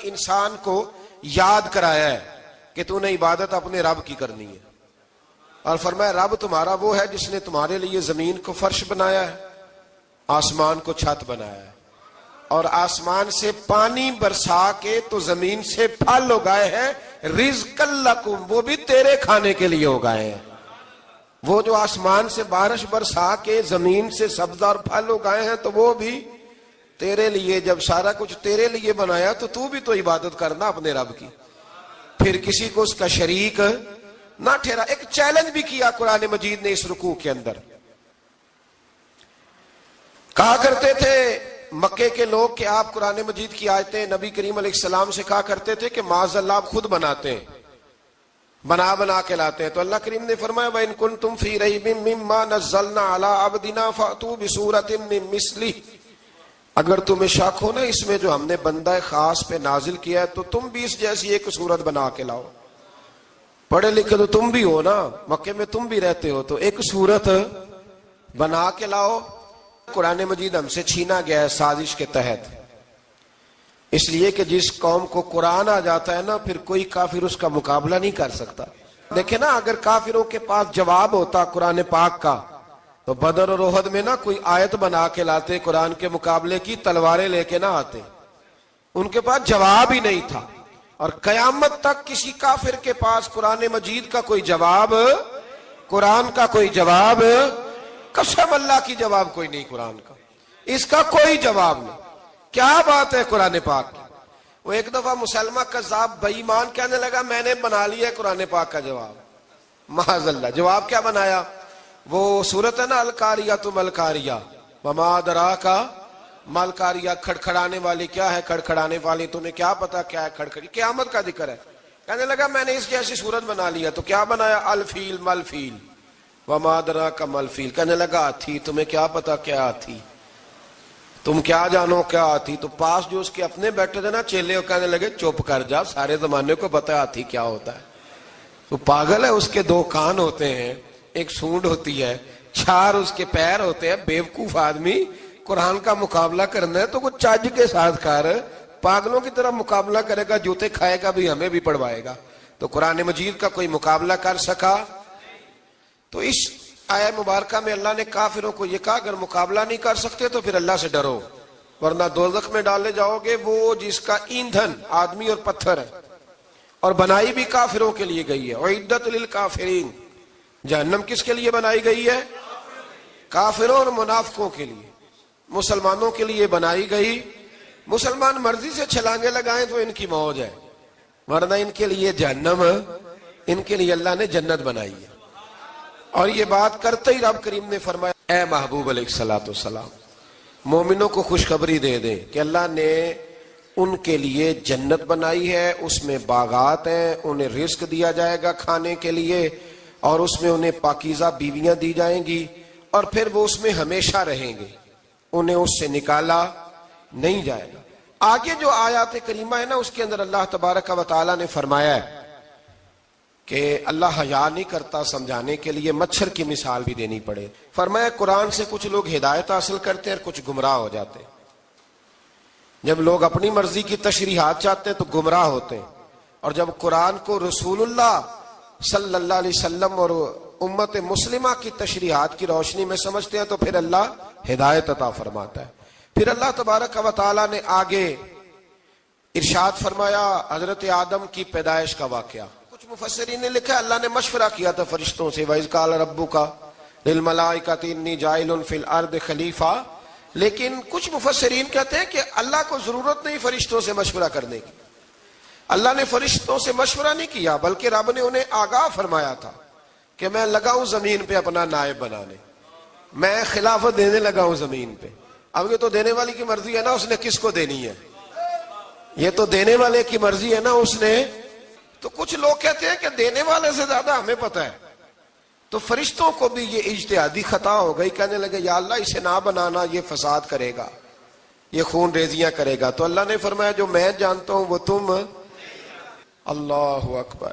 انسان کو یاد کرایا ہے کہ تو نے عبادت اپنے رب کی کرنی ہے، اور فرمایا رب تمہارا وہ ہے جس نے تمہارے لیے زمین کو فرش بنایا ہے، آسمان کو چھت بنایا ہے، اور آسمان سے پانی برسا کے تو زمین سے پھل اگائے ہیں، رزق لکم، وہ بھی تیرے کھانے کے لیے اگائے ہیں۔ وہ جو آسمان سے بارش برسا کے زمین سے سبز اور پھل اگائے ہیں تو وہ بھی تیرے لیے۔ جب سارا کچھ تیرے لیے بنایا تو بھی تو عبادت کرنا اپنے رب کی، پھر کسی کو اس کا شریک نہ ٹھہرا۔ ایک چیلنج بھی کیا قرآن مجید نے اس رکوع کے اندر۔ کہا کرتے تھے مکے کے لوگ کہ آپ قرآن مجید کی آیتیں نبی کریم علیہ السلام سے کہا کرتے تھے کہ معاذ اللہ آپ خود بناتے ہیں، بنا کے لاتے ہیں۔ تو اللہ کریم نے فرمایا وَإِن كُنتُمْ فِي رَيْبٍ مِّمَّا نَزَّلْنَا عَلَىٰ عَبْدِنَا فَأْتُوا بِسُورَةٍ مِّن مِّثْلِهِ، اگر تمہیں شک ہو نا اس میں جو ہم نے بندہ خاص پہ نازل کیا ہے تو تم بھی اس جیسی ایک صورت بنا کے لاؤ۔ پڑھے لکھے تو تم بھی ہو نا، مکے میں تم بھی رہتے ہو، تو ایک صورت بنا کے لاؤ۔ قرآن مجید ہم سے چھینا گیا ہے سازش کے تحت، اس لیے کہ جس قوم کو قرآن آ جاتا ہے نا پھر کوئی کافر اس کا مقابلہ نہیں کر سکتا۔ دیکھیں نا اگر کافروں کے پاس جواب ہوتا قرآن پاک کا تو بدر اور احد میں نا کوئی آیت بنا کے لاتے، قرآن کے مقابلے کی تلواریں لے کے نہ آتے، ان کے پاس جواب ہی نہیں تھا۔ اور قیامت تک کسی کافر کے پاس قرآن مجید کا کوئی جواب، قرآن کا کوئی جواب، قسم اللہ کی جواب کوئی نہیں، قرآن کا اس کا کوئی جواب نہیں۔ کیا بات ہے قرآن پاک کی۔ وہ ایک دفعہ مسلمہ کذاب بے ایمان کہنے لگا میں نے بنا لیا ہے قرآن پاک کا جواب، معاذ اللہ۔ جواب کیا بنایا؟ وہ سورت ہے نا القاریۃ ما القاریہ وما ادراک ما القاریہ، کھڑکھڑانے والی کیا ہے، کھڑکھڑانے والی تمہیں کیا پتا کیا ہے کھڑکھڑی، قیامت کا ذکر ہے۔ کہنے لگا میں نے اس جیسی سورت بنا لیا، تو کیا بنایا؟ الفیل مل فیل وما ادراک ما الفیل۔ کہنے لگا ہاتھی، تمہیں کیا پتا کیا ہاتھی، تم کیا جانو کیا ہاتھی۔ تو پاس جو اس کے اپنے بیٹھے تھے نا چیلے، وہ کہنے لگے چپ کر جا، سارے زمانے کو پتا ہاتھی کیا ہوتا ہے۔ تو پاگل ہے، اس کے دو کان ہوتے ہیں، ایک سونڈ ہوتی ہے، چار اس کے پیر ہوتے ہیں۔ بیوقوف آدمی قرآن کا مقابلہ کرنا ہے تو وہ چج کے ساتھ کر، پاگلوں کی طرح مقابلہ کرے گا، جوتے کھائے گا بھی، ہمیں بھی پڑھوائے گا۔ تو قرآن مجید کا کوئی مقابلہ کر سکا؟ تو اس آیہ مبارکہ میں اللہ نے کافروں کو یہ کہا اگر مقابلہ نہیں کر سکتے تو پھر اللہ سے ڈرو، ورنہ دوزخ میں ڈالے جاؤ گے، وہ جس کا ایندھن آدمی اور پتھر ہے، اور بنائی بھی کافروں کے لیے گئی ہے۔ اعدت للکافرین، جہنم کس کے لیے بنائی گئی ہے؟ کافروں اور منافقوں کے لیے۔ مسلمانوں کے لیے بنائی گئی، مسلمان مرضی سے چھلانگے لگائیں تو ان کی موج ہے، ورنہ ان کے لیے جہنم، ان کے لیے اللہ نے جنت بنائی ہے۔ اور یہ بات کرتے ہی رب کریم نے فرمایا اے محبوب علیہ السلام مومنوں کو خوشخبری دے دیں کہ اللہ نے ان کے لیے جنت بنائی ہے، اس میں باغات ہیں، انہیں رزق دیا جائے گا کھانے کے لیے، اور اس میں انہیں پاکیزہ بیویاں دی جائیں گی، اور پھر وہ اس میں ہمیشہ رہیں گے، انہیں اس سے نکالا نہیں جائے گا۔ آگے جو آیات کریمہ ہے نا اس کے اندر اللہ تبارک و تعالیٰ نے فرمایا ہے کہ اللہ حیا نہیں کرتا سمجھانے کے لیے، مچھر کی مثال بھی دینی پڑے۔ فرمایا قرآن سے کچھ لوگ ہدایت حاصل کرتے ہیں اور کچھ گمراہ ہو جاتے ہیں۔ جب لوگ اپنی مرضی کی تشریحات چاہتے ہیں تو گمراہ ہوتے ہیں، اور جب قرآن کو رسول اللہ صلی اللہ علیہ وسلم اور امت مسلمہ کی تشریحات کی روشنی میں سمجھتے ہیں تو پھر اللہ ہدایت عطا فرماتا ہے۔ پھر اللہ تبارک و تعالیٰ نے آگے ارشاد فرمایا حضرت آدم کی پیدائش کا واقعہ۔ کچھ مفسرین نے لکھا اللہ نے مشورہ کیا تھا فرشتوں سے، وَإِذْ قَالَ رَبُّكَ لِلْمَلَائِكَةِ إِنِّي جَاعِلٌ فِي الْأَرْضِ خَلِيفَةً، لیکن کچھ مفسرین کہتے ہیں کہ اللہ کو ضرورت نہیں فرشتوں سے مشورہ کرنے کی، اللہ نے فرشتوں سے مشورہ نہیں کیا، بلکہ رب نے انہیں آگاہ فرمایا تھا کہ میں لگا ہوں زمین پہ اپنا نائب بنانے، میں خلافت دینے لگا ہوں زمین پہ۔ اب یہ تو دینے والی کی مرضی ہے نا اس نے کس کو دینی ہے، یہ تو دینے والے کی مرضی ہے نا اس نے۔ تو کچھ لوگ کہتے ہیں کہ دینے والے سے زیادہ ہمیں پتہ ہے، تو فرشتوں کو بھی یہ اجتہادی خطا ہو گئی، کہنے لگے یا اللہ اسے نہ بنانا، یہ فساد کرے گا، یہ خون ریزیاں کرے گا۔ تو اللہ نے فرمایا جو میں جانتا ہوں وہ تم، اللہ اکبر۔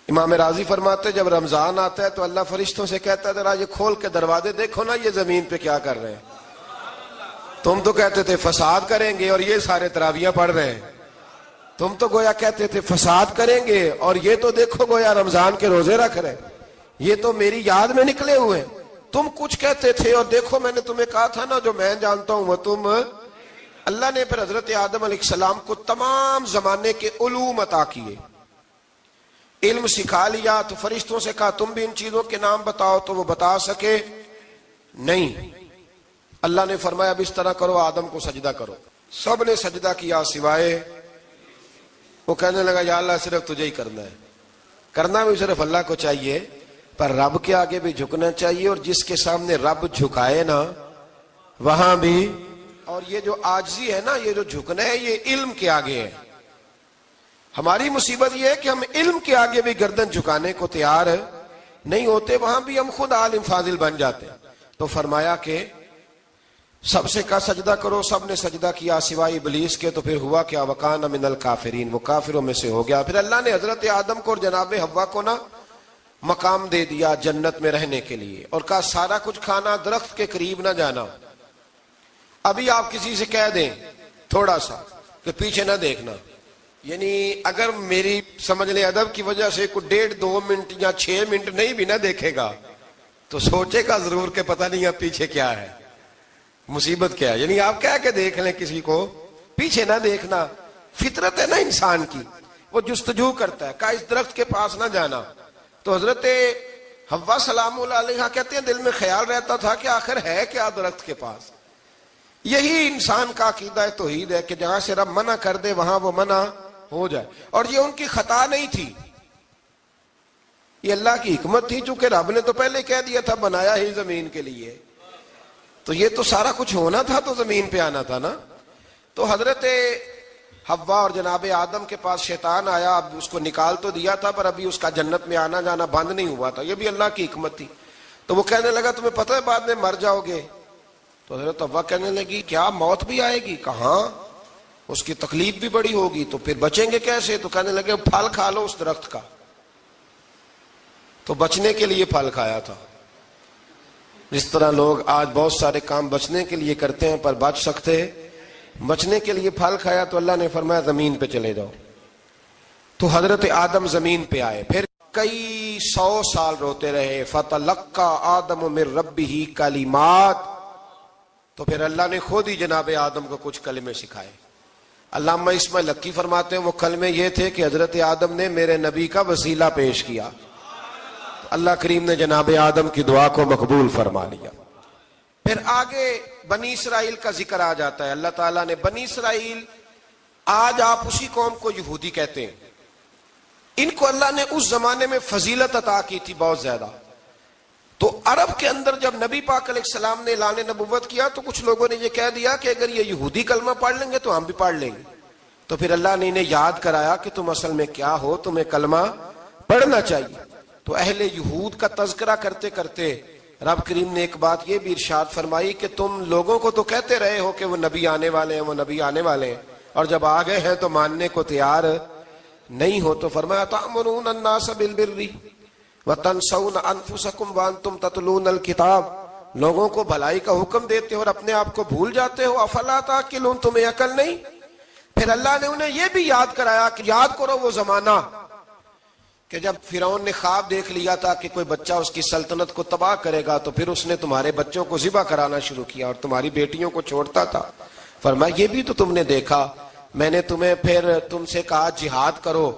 امام راضی فرماتے جب رمضان آتا ہے تو اللہ فرشتوں سے کہتا ہے ذرا یہ کھول کے دروازے دیکھو نا یہ زمین پہ کیا کر رہے ہیں، تم تو کہتے تھے فساد کریں گے اور یہ سارے تراویحاں پڑھ رہے ہیں، تم تو گویا کہتے تھے فساد کریں گے، اور یہ تو دیکھو گویا رمضان کے روزے رکھ رہے، یہ تو میری یاد میں نکلے ہوئے۔ تم کچھ کہتے تھے اور دیکھو میں نے تمہیں کہا تھا نا جو میں جانتا ہوں وہ تم۔ اللہ نے پھر حضرت آدم علیہ السلام کو تمام زمانے کے علوم عطا کیے، علم سکھا لیا۔ تو فرشتوں سے کہا تم بھی ان چیزوں کے نام بتاؤ، تو وہ بتا سکے نہیں۔ اللہ نے فرمایا اب اس طرح کرو، آدم کو سجدہ کرو۔ سب نے سجدہ کیا سوائے، وہ کہنے لگا یا اللہ صرف تجھے ہی کرنا ہے، کرنا بھی صرف اللہ کو چاہیے، پر رب کے آگے بھی جھکنا چاہیے، اور جس کے سامنے رب جھکائے نا وہاں بھی۔ اور یہ جو عاجزی ہے نا، یہ جو جھکنا ہے، یہ علم کے آگے ہے۔ ہماری مصیبت یہ ہے کہ ہم علم کے آگے بھی گردن جھکانے کو تیار نہیں ہوتے، وہاں بھی ہم خود عالم فاضل بن جاتے ہیں۔ تو فرمایا کہ سب سے کہا سجدہ کرو، سب نے سجدہ کیا سوائے ابلیس کے۔ تو پھر ہوا کیا، وکان من الکافرین، وہ کافروں میں سے ہو گیا۔ پھر اللہ نے حضرت آدم کو اور جناب حوا کو نا مقام دے دیا جنت میں رہنے کے لیے، اور کہا سارا کچھ کھانا، درخت کے قریب نہ جانا۔ ابھی آپ کسی سے کہہ دیں تھوڑا سا کہ پیچھے نہ دیکھنا، یعنی اگر میری سمجھ لیں ادب کی وجہ سے کوئی 1.5-2 منٹ یا 6 منٹ نہیں بھی نہ دیکھے گا تو سوچے گا ضرور کہ پتہ نہیں اب پیچھے کیا ہے، مصیبت کیا ہے۔ یعنی آپ کہہ کے دیکھ لیں کسی کو، پیچھے نہ دیکھنا، فطرت ہے نا انسان کی، وہ جستجو کرتا ہے، کہا اس درخت کے پاس نہ جانا۔ تو حضرت حوا سلام اللہ علیہ کہتے ہیں دل میں خیال رہتا تھا کہ آخر ہے کیا درخت کے پاس۔ یہی انسان کا عقیدہ توحید ہے کہ جہاں سے رب منع کر دے وہاں وہ منع ہو جائے، اور یہ ان کی خطا نہیں تھی، یہ اللہ کی حکمت تھی، چونکہ رب نے تو پہلے کہہ دیا تھا بنایا ہی زمین کے لیے، تو یہ تو سارا کچھ ہونا تھا تو زمین پہ آنا تھا نا۔ تو حضرت حوا اور جناب آدم کے پاس شیطان آیا، اب اس کو نکال تو دیا تھا پر ابھی اس کا جنت میں آنا جانا بند نہیں ہوا تھا، یہ بھی اللہ کی حکمت تھی۔ تو وہ کہنے لگا تمہیں پتہ ہے بعد میں مر جاؤ گے؟ تو حضرت حوا کہنے لگی کیا موت بھی آئے گی؟ کہاں، اس کی تکلیف بھی بڑی ہوگی، تو پھر بچیں گے کیسے؟ تو کہنے لگے پھل کھا لو اس درخت کا۔ تو بچنے کے لیے پھل کھایا تھا، جس طرح لوگ آج بہت سارے کام بچنے کے لیے کرتے ہیں پر بچ سکتے، بچنے کے لیے پھل کھایا۔ تو اللہ نے فرمایا زمین پہ چلے جاؤ۔ تو حضرت آدم زمین پہ آئے، پھر کئی 100 سال روتے رہے۔ فَتَلَقَّى آدَمُ مِن رَبِّهِ کَلِمَاتٍ، تو پھر اللہ نے خود ہی جناب آدم کو کچھ کلمے سکھائے۔ علامہ اسماعیل لکی فرماتے ہیں وہ کلمے یہ تھے کہ حضرت آدم نے میرے نبی کا وسیلہ پیش کیا، اللہ کریم نے جناب آدم کی دعا کو مقبول فرما لیا۔ پھر آگے بنی اسرائیل کا ذکر آ جاتا ہے۔ اللہ تعالیٰ نے بنی اسرائیل، آج آپ اسی قوم کو یہودی کہتے ہیں، ان کو اللہ نے اس زمانے میں فضیلت عطا کی تھی بہت زیادہ۔ تو عرب کے اندر جب نبی پاک علیہ السلام نے اعلان نبوت کیا تو کچھ لوگوں نے یہ کہہ دیا کہ اگر یہ یہودی کلمہ پڑھ لیں گے تو ہم بھی پڑھ لیں گے۔ تو پھر اللہ نے انہیں یاد کرایا کہ تم اصل میں کیا ہو، تمہیں کلمہ پڑھنا چاہیے۔ تو اہل یہود کا تذکرہ کرتے کرتے رب کریم نے ایک بات یہ بھی ارشاد فرمائی کہ تم لوگوں کو تو کہتے رہے ہو کہ وہ نبی آنے والے ہیں، وہ نبی آنے والے ہیں، اور جب آ گئے ہیں تو ماننے کو تیار نہیں ہو۔ تو فرمایا تأمرون الناس بالبر وتنسون انفسکم وانتم تتلون الکتاب، لوگوں کو بھلائی کا حکم دیتے ہو اور اپنے آپ کو بھول جاتے ہو، افلا تعقلون، تمہیں عقل نہیں؟ پھر اللہ نے انہیں یہ بھی یاد کرایا کہ یاد کرو وہ زمانہ کہ جب فرعون نے خواب دیکھ لیا تھا کہ کوئی بچہ اس کی سلطنت کو تباہ کرے گا، تو پھر اس نے تمہارے بچوں کو ذبح کرانا شروع کیا اور تمہاری بیٹیوں کو چھوڑتا تھا۔ فرمایا یہ بھی تو تم نے دیکھا، میں نے تمہیں پھر تم سے کہا جہاد کرو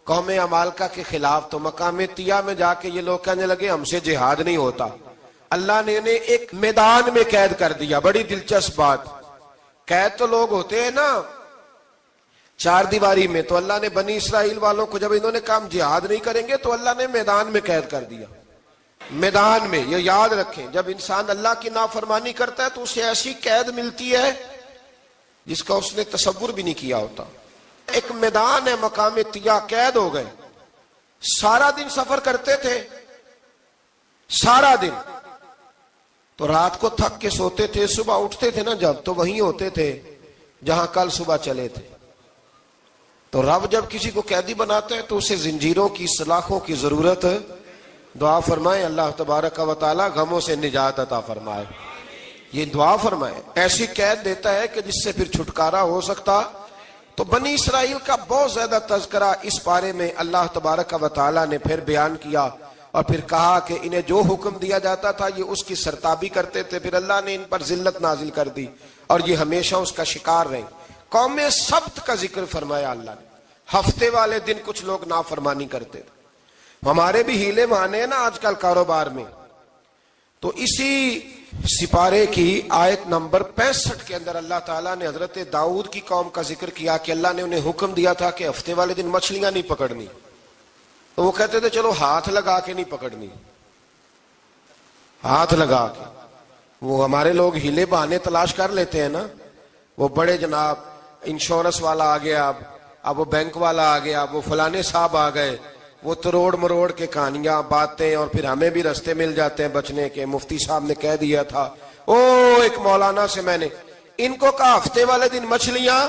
قوم عمالقہ کے خلاف، تو مقام طیہ میں جا کے یہ لوگ کہنے لگے ہم سے جہاد نہیں ہوتا۔ اللہ نے انہیں ایک میدان میں قید کر دیا۔ بڑی دلچسپ بات، قید تو لوگ ہوتے ہیں نا چار دیواری میں، تو اللہ نے بنی اسرائیل والوں کو جب انہوں نے کہا ہم جہاد نہیں کریں گے تو اللہ نے میدان میں قید کر دیا۔ میدان میں، یہ یاد رکھیں، جب انسان اللہ کی نافرمانی کرتا ہے تو اسے ایسی قید ملتی ہے جس کا اس نے تصور بھی نہیں کیا ہوتا۔ ایک میدان ہے مقام طیہ، قید ہو گئے، سارا دن سفر کرتے تھے، سارا دن، تو رات کو تھک کے سوتے تھے، صبح اٹھتے تھے نا جب، تو وہیں ہوتے تھے جہاں کل صبح چلے تھے۔ تو رب جب کسی کو قیدی بناتا ہے تو اسے زنجیروں کی، سلاخوں کی ضرورت ہے۔ دعا فرمائے اللہ تبارک و تعالی غموں سے نجات عطا فرمائے، یہ دعا فرمائے۔ ایسی قید دیتا ہے کہ جس سے پھر چھٹکارا ہو سکتا تو بنی اسرائیل کا بہت زیادہ تذکرہ اس پارے میں اللہ تبارک و تعالیٰ نے پھر بیان کیا، اور پھر کہا کہ انہیں جو حکم دیا جاتا تھا یہ اس کی سرتابی کرتے تھے، پھر اللہ نے ان پر ذلت نازل کر دی اور یہ ہمیشہ اس کا شکار رہے۔ قوم سبت کا ذکر فرمایا اللہ نے، ہفتے والے دن کچھ لوگ نافرمانی کرتے تھے۔ ہمارے بھی ہیلے بہانے ہیں نا آج کل کاروبار میں، تو اسی سپارے کی آیت نمبر 65 کے اندر اللہ تعالیٰ نے حضرت داؤد کی قوم کا ذکر کیا کہ اللہ نے انہیں حکم دیا تھا کہ ہفتے والے دن مچھلیاں نہیں پکڑنی، تو وہ کہتے تھے چلو ہاتھ لگا کے نہیں پکڑنی، ہاتھ لگا کے۔ وہ ہمارے لوگ ہیلے بہانے تلاش کر لیتے ہیں نا، وہ بڑے جناب انشورنس والا آ گیا، اب وہ بینک والا آ گیا، وہ فلانے صاحب آ گئے، وہ تروڑ مروڑ کے کہانیاں باتیں، اور پھر ہمیں بھی رستے مل جاتے ہیں بچنے کے۔ مفتی صاحب نے کہہ دیا تھا، ایک مولانا سے میں نے ان کو کہا ہفتے والے دن مچھلیاں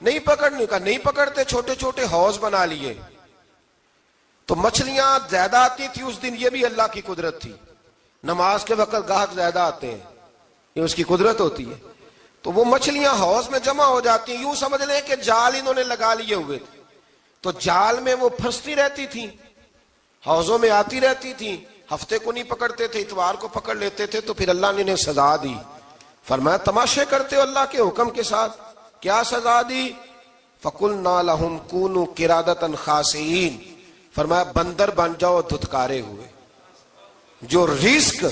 نہیں پکڑنی، کہا نہیں پکڑتے، چھوٹے چھوٹے حوض بنا لیے۔ تو مچھلیاں زیادہ آتی تھی اس دن، یہ بھی اللہ کی قدرت تھی۔ نماز کے وقت گاہک زیادہ آتے ہیں، یہ اس کی قدرت ہوتی ہے۔ تو وہ مچھلیاں حوض میں جمع ہو جاتی ہیں، یوں سمجھ لیں کہ جال انہوں نے لگا لیے ہوئے تھے، تو جال میں وہ پھنستی رہتی تھی، حوضوں میں آتی رہتی تھی۔ ہفتے کو نہیں پکڑتے تھے، اتوار کو پکڑ لیتے تھے، تو پھر اللہ نے انہیں سزا دی۔ فرمایا تماشے کرتے ہو اللہ کے حکم کے ساتھ؟ کیا سزا دی؟ فَقُلْنَا لَهُمْ كُونُوا قِرَادَةً خَاسِئِينَ، فرمایا بندر بن جاؤ دھتکارے ہوئے۔ جو رزق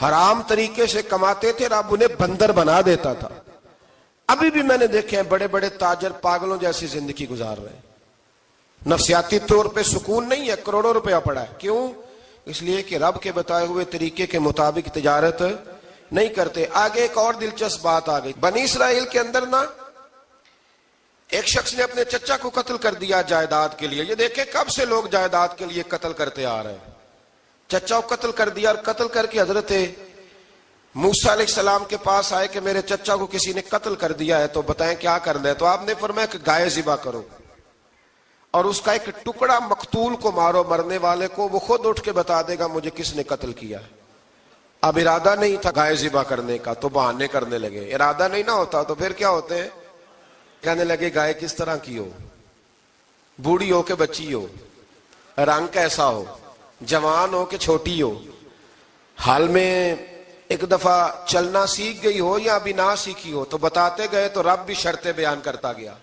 حرام طریقے سے کماتے تھے رب انہیں بندر بنا دیتا تھا۔ ابھی بھی میں نے دیکھے ہیں بڑے بڑے تاجر پاگلوں جیسی زندگی گزار رہے ہیں، نفسیاتی طور پہ سکون نہیں ہے، کروڑوں روپیہ پڑا ہے۔ کیوں؟ اس لیے کہ رب کے بتائے ہوئے طریقے کے مطابق تجارت نہیں کرتے۔ آگے ایک اور دلچسپ بات آ گئی، بنی اسرائیل کے اندر نا ایک شخص نے اپنے چچا کو قتل کر دیا جائیداد کے لیے۔ یہ دیکھیں کب سے لوگ جائیداد کے لیے قتل کرتے آ رہے ہیں۔ چچا کو قتل کر دیا، اور قتل کر کے حضرت موسیٰ علیہ السلام کے پاس آئے کہ میرے چچا کو کسی نے قتل کر دیا ہے، تو بتائیں کیا کرنا ہے؟ تو آپ نے فرمایا کہ گائے ذبح کرو، اور اس کا ایک ٹکڑا مقتول کو مارو، مرنے والے کو، وہ خود اٹھ کے بتا دے گا مجھے کس نے قتل کیا ہے۔ اب ارادہ نہیں تھا گائے ذبح کرنے کا، تو بہانے کرنے لگے۔ ارادہ نہیں نہ ہوتا تو پھر کیا ہوتے ہیں؟ کہنے لگے گائے کس طرح کی ہو، بوڑھی ہو کہ بچی ہو، رنگ کیسا ہو، جوان ہو کہ چھوٹی ہو، حال میں ایک دفعہ چلنا سیکھ گئی ہو یا ابھی نہ سیکھی ہو۔ تو بتاتے گئے تو رب بھی شرطیں بیان کرتا گیا،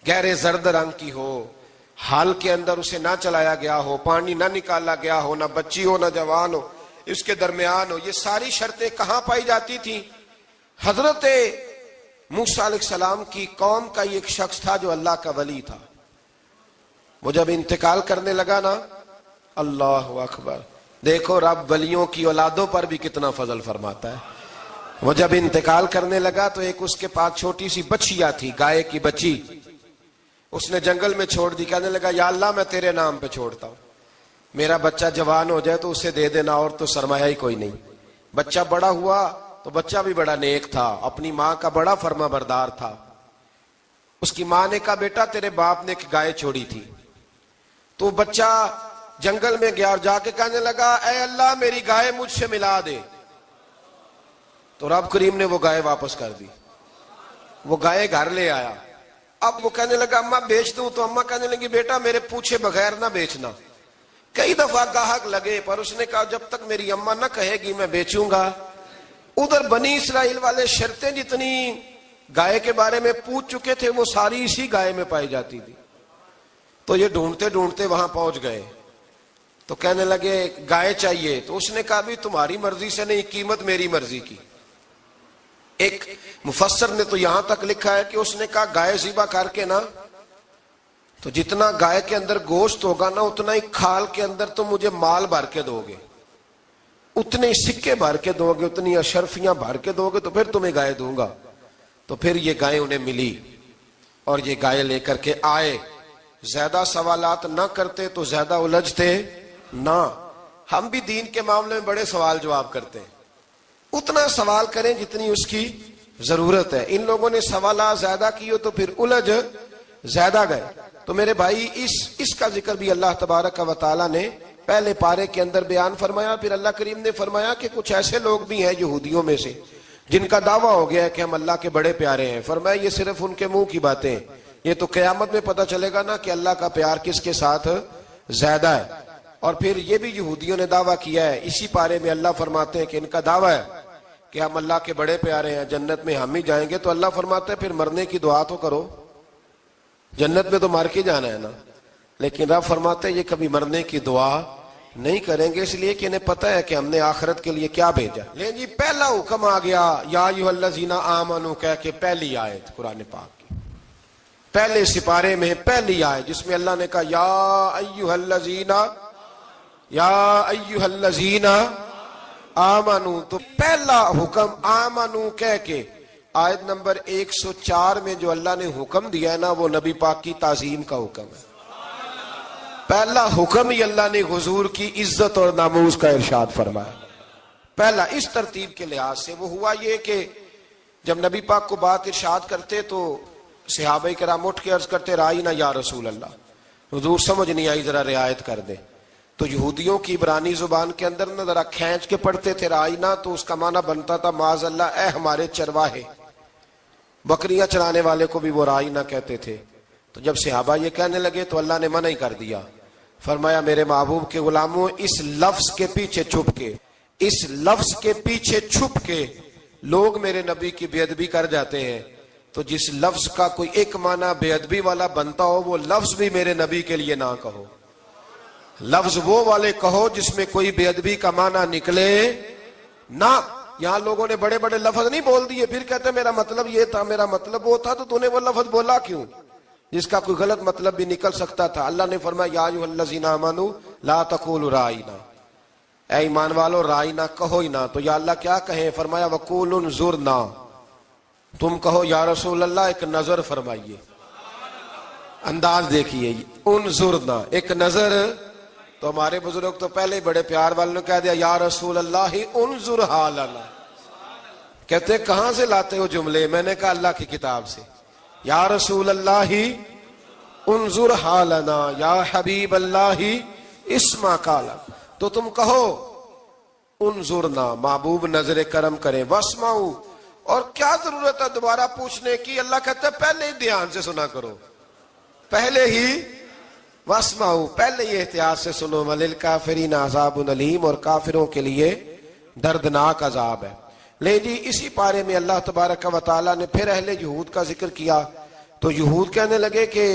گہرے زرد رنگ کی ہو، حال کے اندر اسے نہ چلایا گیا ہو، پانی نہ نکالا گیا ہو، نہ بچی ہو نہ جوان ہو، اس کے درمیان ہو۔ یہ ساری شرطیں کہاں پائی جاتی تھی؟ حضرت موسیٰ علیہ السلام کی قوم کا ایک شخص تھا جو اللہ کا ولی تھا۔ وہ جب انتقال کرنے لگا نا، اللہ اکبر، دیکھو رب ولیوں کی اولادوں پر بھی کتنا فضل فرماتا ہے۔ وہ جب انتقال کرنے لگا تو ایک اس کے پاس چھوٹی سی بچیا تھی، گائے کی بچی، اس نے جنگل میں چھوڑ دی۔ کہنے لگا یا اللہ میں تیرے نام پہ چھوڑتا ہوں، میرا بچہ جوان ہو جائے تو اسے دے دینا، اور تو سرمایہ ہی کوئی نہیں۔ بچہ بڑا ہوا تو بچہ بھی بڑا نیک تھا، اپنی ماں کا بڑا فرما بردار تھا۔ اس کی ماں نے کہا بیٹا تیرے باپ نے ایک گائے چھوڑی تھی۔ تو بچہ جنگل میں گیا اور جا کے کہنے لگا اے اللہ میری گائے مجھ سے ملا دے۔ تو رب کریم نے وہ گائے واپس کر دی، وہ گائے گھر لے آیا۔ اب وہ کہنے لگا اماں بیچ دوں، تو اماں کہنے لگی بیٹا میرے پوچھے بغیر نہ بیچنا۔ کئی دفعہ گاہک لگے پر اس نے کہا جب تک میری اماں نہ کہے گی میں بیچوں گا۔ ادھر بنی اسرائیل والے شرطیں جتنی گائے کے بارے میں پوچھ چکے تھے وہ ساری اسی گائے میں پائی جاتی تھی۔ تو یہ ڈھونڈتے ڈھونڈتے وہاں پہنچ گئے، تو کہنے لگے گائے چاہیے۔ تو اس نے کہا بھی تمہاری مرضی سے نہیں، قیمت میری مرضی کی۔ ایک مفسر نے تو یہاں تک لکھا ہے کہ اس نے کہا گائے ذبح کر کے نا، تو جتنا گائے کے اندر گوشت ہوگا نا اتنا ہی کھال کے اندر تو مجھے مال بھر کے دو گے، اتنے سکے بھر کے دو گے، اتنی اشرفیاں بھر کے دو گے تو پھر تمہیں گائے دوں گا۔ تو پھر یہ گائے انہیں ملی اور یہ گائے لے کر کے آئے۔ زیادہ سوالات نہ کرتے تو زیادہ الجھتے نہ۔ ہم بھی دین کے معاملے میں بڑے سوال جواب کرتے ہیں، اتنا سوال کریں جتنی اس کی ضرورت ہے۔ ان لوگوں نے سوالات زیادہ کیے تو پھر الجھ زیادہ گئے۔ تو میرے بھائی اس کا ذکر بھی اللہ تبارک و تعالیٰ نے پہلے پارے کے اندر بیان فرمایا۔ پھر اللہ کریم نے فرمایا کہ کچھ ایسے لوگ بھی ہیں یہودیوں میں سے جن کا دعویٰ ہو گیا ہے کہ ہم اللہ کے بڑے پیارے ہیں، فرمایا یہ صرف ان کے منہ کی باتیں، یہ تو قیامت میں پتہ چلے گا نا کہ اللہ کا پیار کس کے ساتھ زیادہ ہے۔ اور پھر یہ بھی یہودیوں نے دعویٰ کیا ہے، اسی پارے میں اللہ فرماتے ہیں کہ ان کا دعویٰ ہے کہ ہم اللہ کے بڑے پیارے ہیں، جنت میں ہم ہی جائیں گے، تو اللہ فرماتے ہیں پھر مرنے کی دعا تو کرو، جنت میں تو مر کے جانا ہے نا۔ لیکن رب فرماتے ہیں یہ کبھی مرنے کی دعا نہیں کریں گے، اس لیے کہ انہیں پتہ ہے کہ ہم نے آخرت کے لیے کیا بھیجا۔ لیکن جی پہلا حکم آ گیا یا ایھا الذین آمنوا کہہ کے، پہلی آیت قرآن پاک کی پہلے سپارے میں پہلی آیت جس میں اللہ نے کہا یا ایھا الذین آمنوا، تو پہلا حکم آمنوا کہہ کے آیت نمبر 104 میں جو اللہ نے حکم دیا ہے نا، وہ نبی پاک کی تعظیم کا حکم ہے۔ پہلا حکم ہی اللہ نے حضور کی عزت اور ناموس کا ارشاد فرمایا، پہلا اس ترتیب کے لحاظ سے۔ وہ ہوا یہ کہ جب نبی پاک کو بات ارشاد کرتے تو صحابہ کرام اٹھ کے عرض کرتے رائینا یا رسول اللہ، حضور سمجھ نہیں آئی ذرا رعایت کر دیں۔ تو یہودیوں کی عبرانی زبان کے اندر نہ ذرا کھینچ کے پڑھتے تھے رائینا، تو اس کا معنی بنتا تھا معاذ اللہ اے ہمارے چرواہے، بکریاں چرانے والے کو بھی وہ رائینا کہتے تھے۔ تو جب صحابہ یہ کہنے لگے تو اللہ نے منع ہی کر دیا، فرمایا میرے محبوب کے غلاموں، اس لفظ کے پیچھے چھپ کے، اس لفظ کے پیچھے چھپ کے لوگ میرے نبی کی بے ادبی کر جاتے ہیں، تو جس لفظ کا کوئی ایک معنی بے ادبی والا بنتا ہو وہ لفظ بھی میرے نبی کے لیے نہ کہو، لفظ وہ والے کہو جس میں کوئی بے ادبی کا معنی نکلے نہ۔ یہاں لوگوں نے بڑے بڑے لفظ نہیں بول دیے، پھر کہتے میرا مطلب یہ تھا، میرا مطلب وہ تھا، تو نے وہ لفظ بولا کیوں جس کا کوئی غلط مطلب بھی نکل سکتا تھا۔ اللہ نے فرمایا یا ایھا الذین آمنوا لا تقولوا رائینا، اے ایمان والو رائینا کہو ہی نہ۔ تو یا اللہ کیا کہیں؟ فرمایا وقولوا انظرنا، تم کہو یا رسول اللہ ایک نظر فرمائیے، انداز دیکھیے، انظرنا ایک نظر۔ تو ہمارے بزرگ تو پہلے بڑے پیار والوں نے کہہ دیا یا رسول اللہ انظر حالنا، کہتے کہاں سے لاتے ہو جملے؟ میں نے کہا اللہ کی کتاب سے، یا رسول اللہ انظر حالنا یا حبیب اللہ اسمع قالا، تو تم کہو انظرنا، محبوب نظر کرم کریں، واسمعوا، اور کیا ضرورت ہے دوبارہ پوچھنے کی؟ اللہ کہتا ہے پہلے ہی دھیان سے سنا کرو، پہلے ہی واسمعوا، پہلے ہی احتیاط سے سنو، وللکافرین عذاب علیم، اور کافروں کے لیے دردناک عذاب ہے۔ لے جی اسی پارے میں اللہ تبارک و تعالیٰ نے پھر اہل یہود کا ذکر کیا، تو یہود کہنے لگے کہ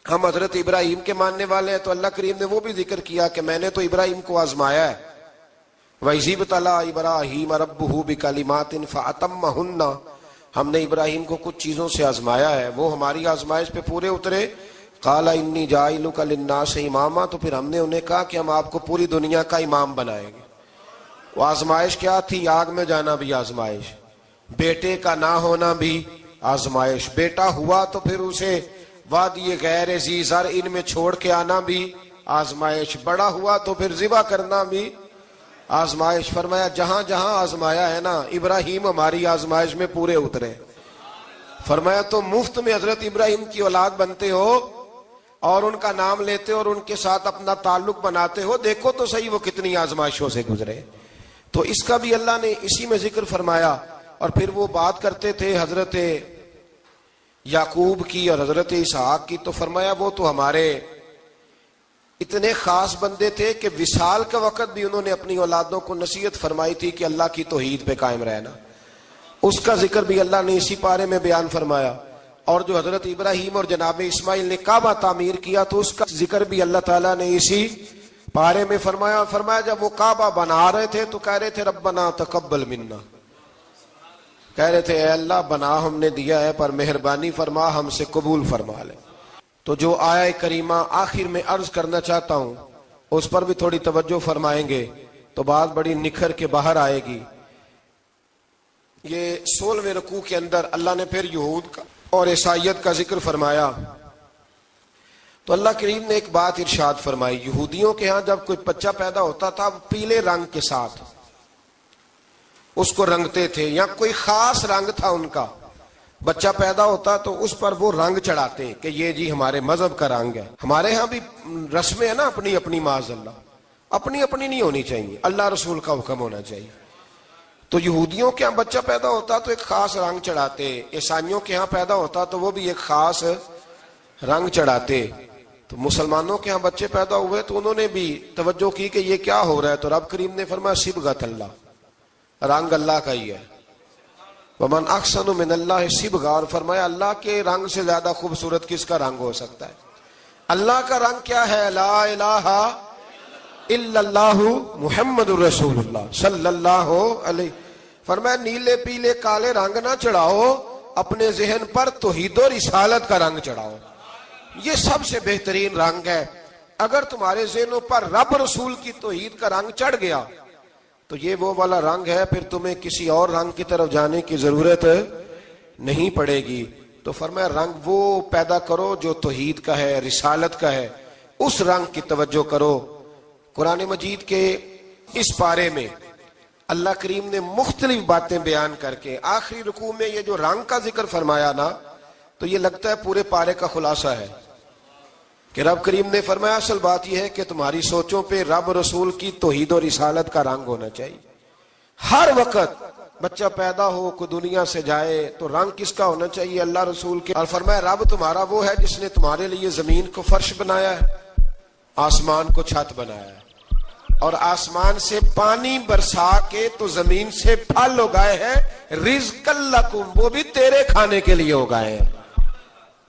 ہم حضرت ابراہیم کے ماننے والے ہیں، تو اللہ کریم نے وہ بھی ذکر کیا کہ میں نے تو ابراہیم کو آزمایا ہے، وَإِذِ ابْتَلَىٰ إِبْرَاهِيمَ رَبُّهُ بِكَلِمَاتٍ فَأَتَمَّهُنَّ، ہم نے ابراہیم کو کچھ چیزوں سے آزمایا ہے، وہ ہماری آزمائش پہ پورے اترے۔ قَالَ إِنِّي جَاعِلُكَ لِلنَّاسِ إِمَامًا، تو پھر ہم نے انہیں کہا کہ ہم آپ کو پوری دنیا کا امام بنائیں گے۔ وہ آزمائش کیا تھی؟ آگ میں جانا بھی آزمائش، بیٹے کا نہ ہونا بھی آزمائش، بیٹا ہوا تو پھر اسے وادی غیر ذی زرع میں چھوڑ کے آنا بھی آزمائش، بڑا ہوا تو پھر ذبح کرنا بھی آزمائش۔ فرمایا جہاں جہاں آزمایا ہے نا، ابراہیم ہماری آزمائش میں پورے اترے۔ فرمایا تو مفت میں حضرت ابراہیم کی اولاد بنتے ہو اور ان کا نام لیتے ہو اور ان کے ساتھ اپنا تعلق بناتے ہو، دیکھو تو صحیح وہ کتنی آزمائشوں سے گزرے۔ تو اس کا بھی اللہ نے اسی میں ذکر فرمایا۔ اور پھر وہ بات کرتے تھے حضرت یعقوب کی اور حضرت اسحاق کی، تو فرمایا وہ تو ہمارے اتنے خاص بندے تھے کہ وصال کا وقت بھی انہوں نے اپنی اولادوں کو نصیحت فرمائی تھی کہ اللہ کی توحید پہ قائم رہنا، اس کا ذکر بھی اللہ نے اسی پارے میں بیان فرمایا۔ اور جو حضرت ابراہیم اور جناب اسماعیل نے کعبہ تعمیر کیا تو اس کا ذکر بھی اللہ تعالیٰ نے اسی پارے میں فرمایا۔ فرمایا جب وہ کعبہ بنا رہے تھے تو کہہ رہے تھے ربنا تقبل منا، کہہ رہے تھے اے اللہ بنا ہم نے دیا ہے پر مہربانی فرما ہم سے قبول فرما لے۔ تو جو آیہ کریمہ آخر میں عرض کرنا چاہتا ہوں اس پر بھی تھوڑی توجہ فرمائیں گے تو بات بڑی نکھر کے باہر آئے گی۔ یہ 16ویں رکوع کے اندر اللہ نے پھر یہود کا اور عیسائیت کا ذکر فرمایا، تو اللہ کریم نے ایک بات ارشاد فرمائی، یہودیوں کے ہاں جب کوئی بچہ پیدا ہوتا تھا پیلے رنگ کے ساتھ اس کو رنگتے تھے، یا کوئی خاص رنگ تھا ان کا، بچہ پیدا ہوتا تو اس پر وہ رنگ چڑھاتے کہ یہ جی ہمارے مذہب کا رنگ ہے۔ ہمارے ہاں بھی رسمیں ہیں نا اپنی اپنی، معاذ اللہ اپنی اپنی نہیں ہونی چاہیے، اللہ رسول کا حکم ہونا چاہیے۔ تو یہودیوں کے ہاں بچہ پیدا ہوتا تو ایک خاص رنگ چڑھاتے، عیسائیوں کے ہاں پیدا ہوتا تو وہ بھی ایک خاص رنگ چڑھاتے. تو مسلمانوں کے ہاں بچے پیدا ہوئے تو انہوں نے بھی توجہ کی کہ یہ کیا ہو رہا ہے، تو رب کریم نے فرمایا صبغۃ اللہ، رنگ اللہ کا ہی ہے. ومن احسن من اللہ صبغہ، اور فرمایا اللہ کے رنگ سے زیادہ خوبصورت کس کا رنگ ہو سکتا ہے. اللہ کا رنگ کیا ہے؟ لا الہ الا اللہ محمد الرسول اللہ صلی اللہ علیہ. فرمایا نیلے پیلے کالے رنگ نہ چڑھاؤ، اپنے ذہن پر توحید و رسالت کا رنگ چڑھاؤ. یہ سب سے بہترین رنگ ہے. اگر تمہارے ذہنوں پر رب رسول کی توحید کا رنگ چڑھ گیا تو یہ وہ والا رنگ ہے، پھر تمہیں کسی اور رنگ کی طرف جانے کی ضرورت نہیں پڑے گی. تو فرمایا رنگ وہ پیدا کرو جو توحید کا ہے، رسالت کا ہے، اس رنگ کی توجہ کرو. قرآن مجید کے اس پارے میں اللہ کریم نے مختلف باتیں بیان کر کے آخری رکوع میں یہ جو رنگ کا ذکر فرمایا نا، تو یہ لگتا ہے پورے پارے کا خلاصہ ہے کہ رب کریم نے فرمایا اصل بات یہ ہے کہ تمہاری سوچوں پہ رب رسول کی توحید و رسالت کا رنگ ہونا چاہیے. ہر وقت بچہ پیدا ہو، کوئی دنیا سے جائے تو رنگ کس کا ہونا چاہیے؟ اللہ رسول کے. اور فرمایا رب تمہارا وہ ہے جس نے تمہارے لیے زمین کو فرش بنایا ہے، آسمان کو چھت بنایا ہے، اور آسمان سے پانی برسا کے تو زمین سے پھل اگائے ہیں، رزقا لکم، وہ بھی تیرے کھانے کے لیے اگائے ہیں.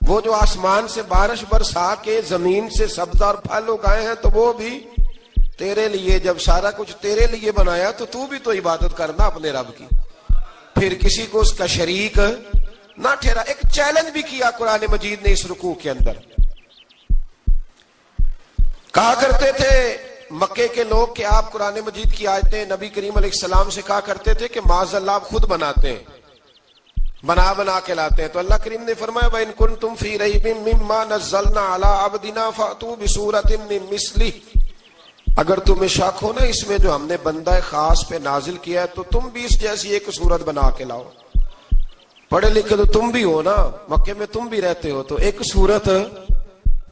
وہ جو آسمان سے بارش برسا کے زمین سے سبز اور پھل اگائے ہیں تو وہ بھی تیرے لیے. جب سارا کچھ تیرے لیے بنایا تو بھی تو عبادت کرنا اپنے رب کی، پھر کسی کو اس کا شریک نہ ٹھہرا. ایک چیلنج بھی کیا قرآن مجید نے اس رکوع کے اندر. کہا کرتے تھے مکے کے لوگ کہ آپ قرآن مجید کی آیتیں نبی کریم علیہ السلام سے کہا کرتے تھے کہ معاذ اللہ آپ خود بناتے ہیں، بنا کے لاتے ہیں. تو اللہ کریم نے فرمایا وَإِن كُنتُمْ فِي رَيْبٍ مِّمَّا نَزَّلْنَا عَلَىٰ عَبْدِنَا فَأْتُوا بِسُورَةٍ مِّن مِّثْلِهِ، اگر تمہیں شک ہو نا اس میں جو ہم نے بندہ خاص پہ نازل کیا ہے تو تم بھی اس جیسی ایک صورت بنا کے لاؤ. پڑھے لکھے تو تم بھی ہو نا، مکے میں تم بھی رہتے ہو، تو ایک صورت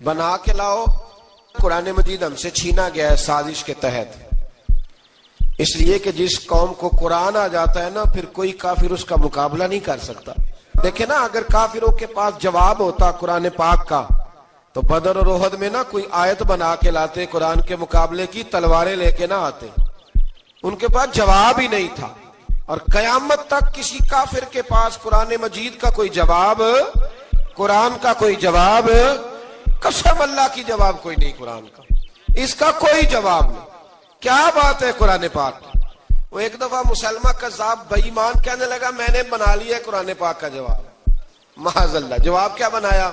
بنا کے لاؤ. قرآن مجید ہم سے چھینا گیا ہے سازش کے تحت، اس لیے کہ جس قوم کو قرآن آ جاتا ہے نا پھر کوئی کافر اس کا مقابلہ نہیں کر سکتا. دیکھیں نا اگر کافروں کے پاس جواب ہوتا قرآن پاک کا تو بدر اور احد میں نا کوئی آیت بنا کے لاتے قرآن کے مقابلے کی، تلواریں لے کے نہ آتے. ان کے پاس جواب ہی نہیں تھا. اور قیامت تک کسی کافر کے پاس قرآن مجید کا کوئی جواب، قرآن کا کوئی جواب، قسم اللہ کی جواب کوئی نہیں قرآن کا، اس کا کوئی جواب نہیں. کیا بات ہے قرآن پاک. وہ ایک دفعہ مسلمہ کذاب بے ایمان کہنے لگا میں نے بنا لیا ہے قرآن پاک کا جواب. معاذ اللہ. جواب کیا بنایا؟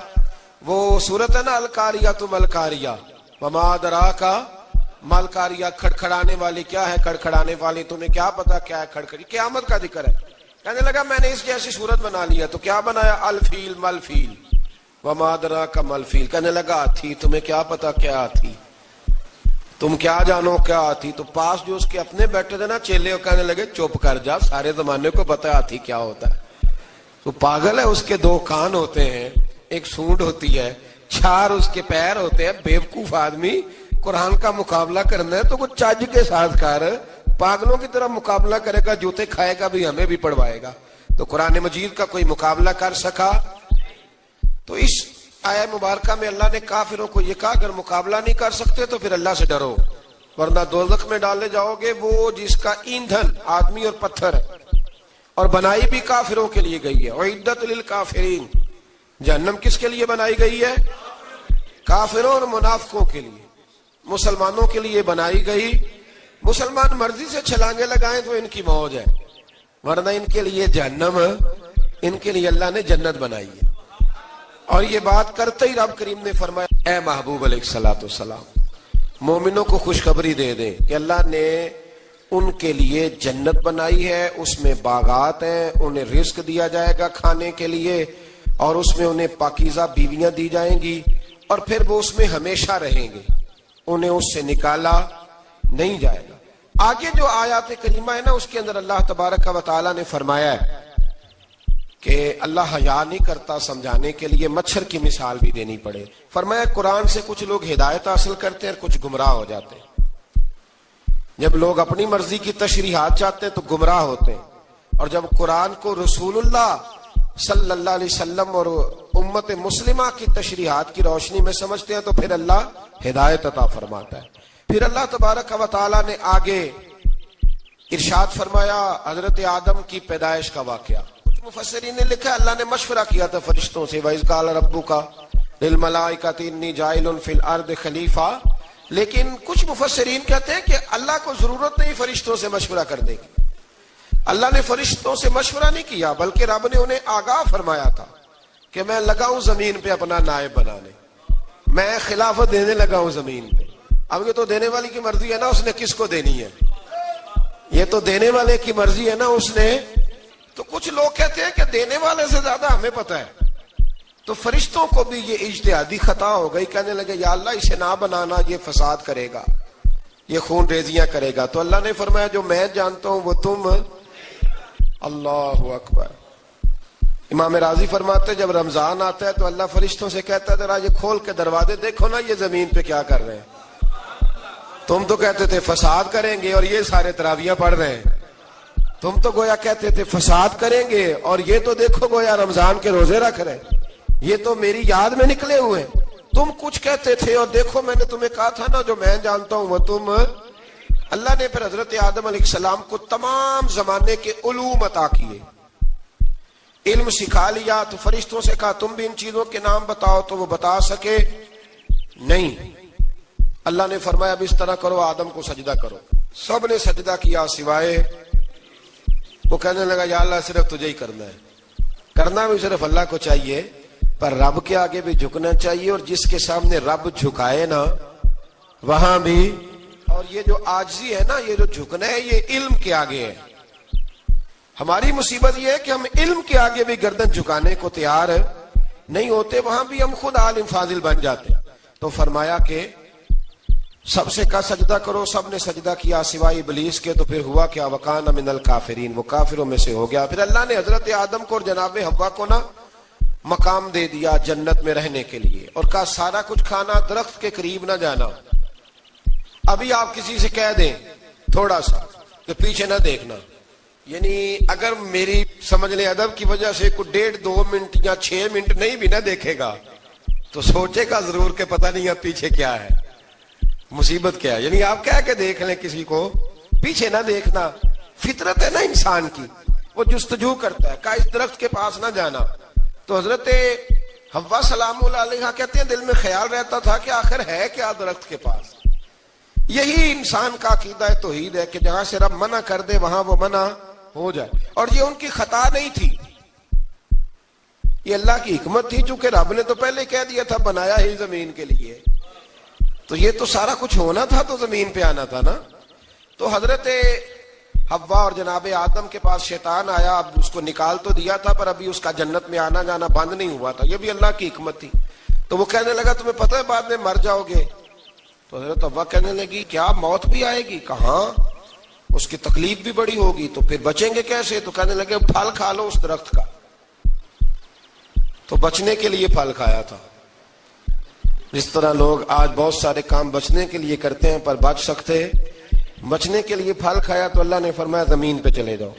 وہ صورت ہے نا القاریہ ملقاریہ وما ادراک ملقاریہ، کھڑکھڑانے والی. کیا ہے کھڑکھڑانے والی؟ تمہیں کیا پتا کیا ہے کھڑکھڑی؟ قیامت کا ذکر ہے. کہنے لگا میں نے اس جیسی صورت بنا لیا. تو کیا بنایا؟ الفیل ملفیل وما ادراک ملفیل. کہنے لگا ہاتھی، تمہیں کیا پتا کیا ہاتھی، تم کیا جانو کیا ہاتھی. تو پاس جو اس کے اپنے بیٹھے تھے نا چیلے، کہنے لگے چپ کر جا، سارے زمانے کو پتا ہے ہاتھی کیا ہوتا ہے. تو پاگل ہے، اس کے دو کان ہوتے ہیں، ایک سونڈ ہوتی ہے، چار اس کے پیر ہوتے ہیں. بیوقوف آدمی قرآن کا مقابلہ کرنا ہے تو کچھ چج کے ساتھ کر، پاگلوں کی طرح مقابلہ کرے گا، جوتے کھائے گا بھی، ہمیں بھی پڑھوائے گا. تو قرآن مجید کا کوئی مقابلہ کر سکا؟ تو اس آیہ مبارکہ میں اللہ نے کافروں کو یہ کہا اگر مقابلہ نہیں کر سکتے تو پھر اللہ سے ڈرو، ورنہ دوزخ میں ڈالے جاؤ گے، وہ جس کا ایندھن آدمی اور پتھر ہے، اور بنائی بھی کافروں کے لیے گئی ہے. اعدت للکافرین، جہنم کس کے لیے بنائی گئی ہے؟ کافروں اور منافقوں کے لیے. مسلمانوں کے لیے بنائی گئی. مسلمان مرضی سے چھلانگے لگائیں تو ان کی موج ہے، ورنہ ان کے لیے جہنم، ان کے لیے اللہ نے جنت بنائی ہے. اور یہ بات کرتے ہی رب کریم نے فرمایا اے محبوب علیہ الصلوۃ والسلام مومنوں کو خوشخبری دے دیں کہ اللہ نے ان کے لیے جنت بنائی ہے، اس میں باغات ہیں، انہیں رزق دیا جائے گا کھانے کے لیے، اور اس میں انہیں پاکیزہ بیویاں دی جائیں گی، اور پھر وہ اس میں ہمیشہ رہیں گے، انہیں اس سے نکالا نہیں جائے گا. آگے جو آیات کریمہ ہے نا اس کے اندر اللہ تبارک و تعالیٰ نے فرمایا ہے کہ اللہ حیا نہیں کرتا سمجھانے کے لیے مچھر کی مثال بھی دینی پڑے. فرمایا قرآن سے کچھ لوگ ہدایت حاصل کرتے ہیں اور کچھ گمراہ ہو جاتے ہیں. جب لوگ اپنی مرضی کی تشریحات چاہتے ہیں تو گمراہ ہوتے ہیں، اور جب قرآن کو رسول اللہ صلی اللہ علیہ وسلم اور امت مسلمہ کی تشریحات کی روشنی میں سمجھتے ہیں تو پھر اللہ ہدایت عطا فرماتا ہے۔ پھر اللہ تبارک و تعالی نے آگے ارشاد فرمایا حضرت آدم کی پیدائش کا واقعہ۔ کچھ مفسرین نے لکھا اللہ نے مشورہ کیا تھا فرشتوں سے، وَإِذْ قَالَ رَبُّكَ لِلْمَلَائِكَةِ إِنِّي جَاعِلٌ فِي الْأَرْضِ خَلِيفَةً، لیکن کچھ مفسرین کہتے ہیں کہ اللہ کو ضرورت نہیں فرشتوں سے مشورہ کرنے کی۔ اللہ نے فرشتوں سے مشورہ نہیں کیا، بلکہ رب نے انہیں آگاہ فرمایا تھا کہ میں لگا ہوں زمین پہ اپنا نائب بنانے، میں خلافت دینے لگا ہوں زمین پہ۔ اب یہ تو دینے والی کی مرضی ہے نا اس نے کس کو دینی ہے، یہ تو دینے والے کی مرضی ہے نا اس نے۔ تو کچھ لوگ کہتے ہیں کہ دینے والے سے زیادہ ہمیں پتہ ہے، تو فرشتوں کو بھی یہ اجتہادی خطا ہو گئی، کہنے لگے یا اللہ اسے نہ بنانا، یہ فساد کرے گا، یہ خون ریزیاں کرے گا۔ تو اللہ نے فرمایا جو میں جانتا ہوں وہ تم، اللہ اکبر۔ امام راضی فرماتے جب رمضان آتا ہے تو اللہ فرشتوں سے کہتا ہے ذرا یہ کھول کے دروازے دیکھو نا یہ زمین پہ کیا کر رہے ہیں، تم تو کہتے تھے فساد کریں گے اور یہ سارے تراویح پڑھ رہے ہیں، تم تو گویا کہتے تھے فساد کریں گے اور یہ تو دیکھو گویا رمضان کے روزے رکھ رہے ہیں، یہ تو میری یاد میں نکلے ہوئے، تم کچھ کہتے تھے اور دیکھو میں نے تمہیں کہا تھا نا جو میں جانتا ہوں وہ تم۔ اللہ نے پھر حضرت آدم علیہ السلام کو تمام زمانے کے علوم عطا کیے، علم سکھا لیا۔ تو فرشتوں سے کہا تم بھی ان چیزوں کے نام بتاؤ، تو وہ بتا سکے نہیں۔ اللہ نے فرمایا اب اس طرح کرو آدم کو سجدہ کرو، سب نے سجدہ کیا سوائے وہ، کہنے لگا یا اللہ صرف تجھے ہی کرنا ہے، کرنا بھی صرف اللہ کو چاہیے، پر رب کے آگے بھی جھکنا چاہیے، اور جس کے سامنے رب جھکائے نا وہاں بھی۔ اور یہ جو عاجزی ہے نا، یہ جو جھکنا ہے یہ علم کے آگے ہے۔ ہماری مصیبت یہ ہے کہ ہم علم کے آگے بھی گردن جھکانے کو تیار نہیں ہوتے، وہاں بھی ہم خود عالم فاضل بن جاتے۔ تو فرمایا کہ سب سے کہا سجدہ کرو، سب نے سجدہ کیا سوائے ابلیس کے۔ تو پھر ہوا کیا وکان من الکافرین، وہ کافروں میں سے ہو گیا۔ پھر اللہ نے حضرت آدم کو اور جناب حوا کو نا مقام دے دیا جنت میں رہنے کے لیے، اور کہا سارا کچھ کھانا، درخت کے قریب نہ جانا۔ ابھی آپ کسی سے کہہ دیں تھوڑا سا کہ پیچھے نہ دیکھنا، یعنی اگر میری سمجھ لیں ادب کی وجہ سے کوئی 1.5-2 منٹ یا 6 منٹ نہیں بھی نہ دیکھے گا تو سوچے گا ضرور کہ پتہ نہیں اب پیچھے کیا ہے، مصیبت کیا ہے۔ یعنی آپ کہہ کے دیکھ لیں کسی کو پیچھے نہ دیکھنا، فطرت ہے نا انسان کی، وہ جستجو کرتا ہے، کہا اس درخت کے پاس نہ جانا۔ تو حضرت حوا سلام اللہ علیہ کہتے ہیں دل میں خیال رہتا تھا کہ آخر ہے کیا درخت کے پاس۔ یہی انسان کا عقیدہ توحید ہے کہ جہاں سے رب منع کر دے وہاں وہ منع ہو جائے، اور یہ ان کی خطا نہیں تھی، یہ اللہ کی حکمت تھی، چونکہ رب نے تو پہلے کہہ دیا تھا بنایا ہی زمین کے لیے، تو یہ تو سارا کچھ ہونا تھا تو زمین پہ آنا تھا نا۔ تو حضرت حوا اور جناب آدم کے پاس شیطان آیا، اب اس کو نکال تو دیا تھا پر ابھی اس کا جنت میں آنا جانا بند نہیں ہوا تھا، یہ بھی اللہ کی حکمت تھی۔ تو وہ کہنے لگا تمہیں پتہ ہے بعد میں مر جاؤ گے؟ تو حضرت حوا کہنے لگی کیا موت بھی آئے گی؟ کہاں، اس کی تکلیف بھی بڑی ہوگی، تو پھر بچیں گے کیسے؟ تو کہنے لگے پھل کھا لو اس درخت کا۔ تو بچنے کے لیے پھل کھایا تھا، جس طرح لوگ آج بہت سارے کام بچنے کے لیے کرتے ہیں پر بچ سکتے، بچنے کے لیے پھل کھایا۔ تو اللہ نے فرمایا زمین پہ چلے جاؤ۔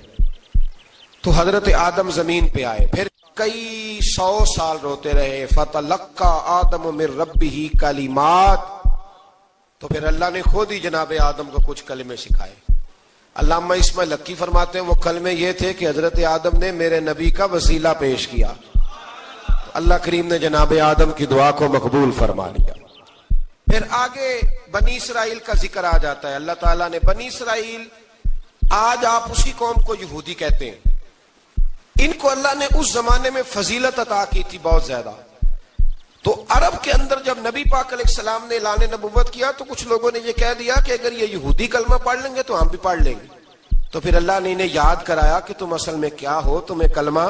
تو حضرت آدم زمین پہ آئے، پھر کئی 100 سال روتے رہے۔ فَتَلَقَّى آدَمُ مِن رَبِّهِ کَلِمَاتٍ، تو پھر اللہ نے خود ہی جناب آدم کو کچھ کلمے سکھائے۔ علامہ اسماعیل لکی فرماتے ہیں وہ کلمے یہ تھے کہ حضرت آدم نے میرے نبی کا وسیلہ پیش کیا، اللہ کریم نے جناب آدم کی دعا کو مقبول فرما لیا۔ پھر آگے بنی اسرائیل کا ذکر آ جاتا ہے۔ اللہ تعالیٰ نے بنی اسرائیل، آج آپ اسی قوم کو یہودی کہتے ہیں، ان کو اللہ نے اس زمانے میں فضیلت عطا کی تھی بہت زیادہ۔ تو عرب کے اندر جب نبی پاک علیہ السلام نے اعلان نبوت کیا تو کچھ لوگوں نے یہ کہہ دیا کہ اگر یہ یہودی کلمہ پڑھ لیں گے تو ہم بھی پڑھ لیں گے۔ تو پھر اللہ نے انہیں یاد کرایا کہ تم اصل میں کیا ہو، تمہیں کلمہ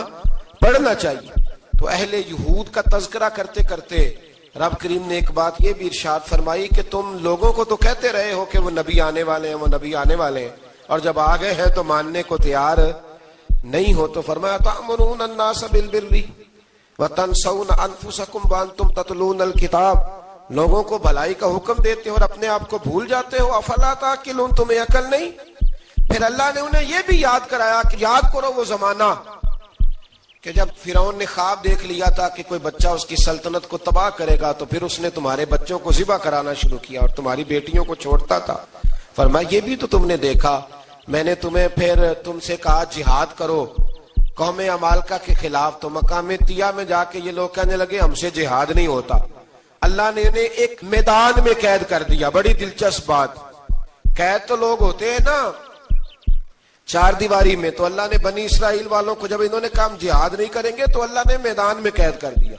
پڑھنا چاہیے۔ تو اہل یہود کا تذکرہ کرتے کرتے رب کریم نے ایک بات یہ بھی ارشاد فرمائی کہ تم لوگوں کو تو کہتے رہے ہو کہ وہ نبی آنے والے ہیں، وہ نبی آنے والے ہیں، اور جب آ گئے ہیں تو ماننے کو تیار نہیں ہو۔ تو فرمایا تأمرون الناس بالبر وتنسون انفسکم وانتم تتلون الکتاب، لوگوں کو بھلائی کا حکم دیتے ہو اور اپنے آپ کو بھول جاتے ہو۔ افلا تعقلون، تمہیں عقل نہیں؟ پھر اللہ نے انہیں یہ بھی یاد کرایا کہ یاد کرو وہ زمانہ کہ جب فرعون نے خواب دیکھ لیا تھا کہ کوئی بچہ اس کی سلطنت کو تباہ کرے گا، تو پھر اس نے تمہارے بچوں کو ذبح کرانا شروع کیا اور تمہاری بیٹیوں کو چھوڑتا تھا۔ فرمایا یہ بھی تو تم نے دیکھا، میں نے تمہیں پھر تم سے کہا جہاد کرو قوم عمالقہ کے خلاف، تو مقام طیہ میں جا کے یہ لوگ کہنے لگے ہم سے جہاد نہیں ہوتا۔ اللہ نے انہیں ایک میدان میں قید کر دیا۔ بڑی دلچسپ بات، قید تو لوگ ہوتے ہیں نا چار دیواری میں، تو اللہ نے بنی اسرائیل والوں کو جب انہوں نے کہا ہم جہاد نہیں کریں گے تو اللہ نے میدان میں قید کر دیا۔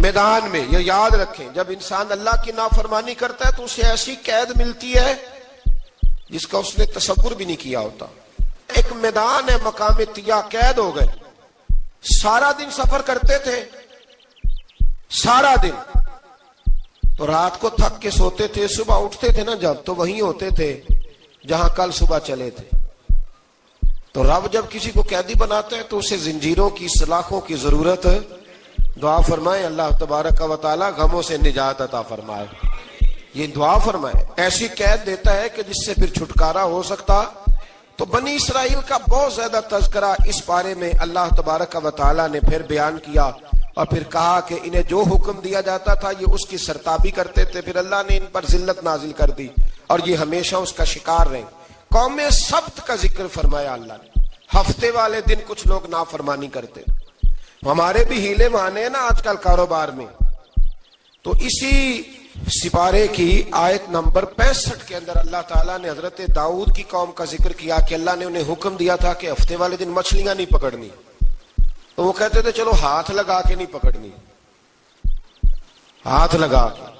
میدان میں، یہ یاد رکھیں، جب انسان اللہ کی نافرمانی کرتا ہے تو اسے ایسی قید ملتی ہے جس کا اس نے تصور بھی نہیں کیا ہوتا۔ ایک میدان ہے مقام طیہ، قید ہو گئے، سارا دن سفر کرتے تھے، سارا دن، تو رات کو تھک کے سوتے تھے، صبح اٹھتے تھے نا جب، تو وہیں ہوتے تھے جہاں کل صبح چلے تھے۔ تو رب جب کسی کو قیدی بناتا ہے تو اسے زنجیروں کی، سلاخوں کی ضرورت ہے۔ دعا فرمائے اللہ تبارک و تعالی غموں سے نجات عطا فرمائے، یہ دعا فرمائے۔ ایسی قید دیتا ہے کہ جس سے پھر چھٹکارا ہو سکتا۔ تو بنی اسرائیل کا بہت زیادہ تذکرہ اس بارے میں اللہ تبارک و تعالی نے پھر بیان کیا، اور پھر کہا کہ انہیں جو حکم دیا جاتا تھا یہ اس کی سرتابی کرتے تھے، پھر اللہ نے ان پر ذلت نازل کر دی اور یہ ہمیشہ اس کا شکار رہے۔ قوم سبت کا ذکر فرمایا اللہ نے، ہفتے والے دن کچھ لوگ نافرمانی کرتے۔ ہمارے بھی ہیلے بہانے ہیں نا آج کل کاروبار میں، تو اسی سپارے کی آیت نمبر 65 کے اندر اللہ تعالیٰ نے حضرت داؤد کی قوم کا ذکر کیا کہ اللہ نے انہیں حکم دیا تھا کہ ہفتے والے دن مچھلیاں نہیں پکڑنی، تو وہ کہتے تھے چلو ہاتھ لگا کے نہیں پکڑنی، ہاتھ لگا کے۔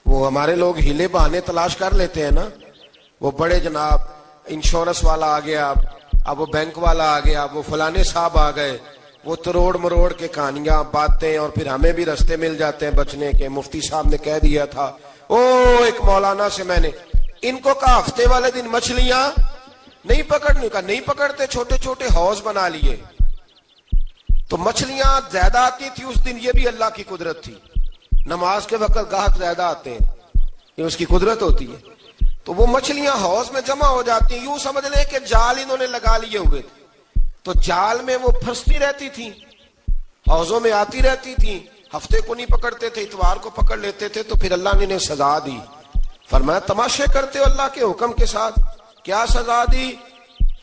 وہ ہمارے لوگ ہیلے بہانے تلاش کر لیتے ہیں نا، وہ بڑے جناب انشورنس والا آ گیا، اب وہ بینک والا آ گیا، وہ فلانے صاحب آ گئے، وہ تروڑ مروڑ کے کہانیاں باتیں، اور پھر ہمیں بھی رستے مل جاتے ہیں بچنے کے۔ مفتی صاحب نے کہہ دیا تھا، ایک مولانا سے میں نے ان کو کہا ہفتے والے دن مچھلیاں نہیں پکڑنے کا، نہیں پکڑتے، چھوٹے چھوٹے حوض بنا لیے، تو مچھلیاں زیادہ آتی تھی اس دن۔ یہ بھی اللہ کی قدرت تھی، نماز کے وقت گاہک زیادہ آتے ہیں، یہ اس کی قدرت ہوتی ہے۔ تو وہ مچھلیاں حوض میں جمع ہو جاتی ہیں، یوں سمجھ لیں کہ جال انہوں نے لگا لیے ہوئے تھے، تو جال میں وہ پھنستی رہتی تھی، حوضوں میں آتی رہتی تھی۔ ہفتے کو نہیں پکڑتے تھے، اتوار کو پکڑ لیتے تھے، تو پھر اللہ نے انہیں سزا دی۔ فرمایا تماشے کرتے ہو اللہ کے حکم کے ساتھ، کیا سزا دی؟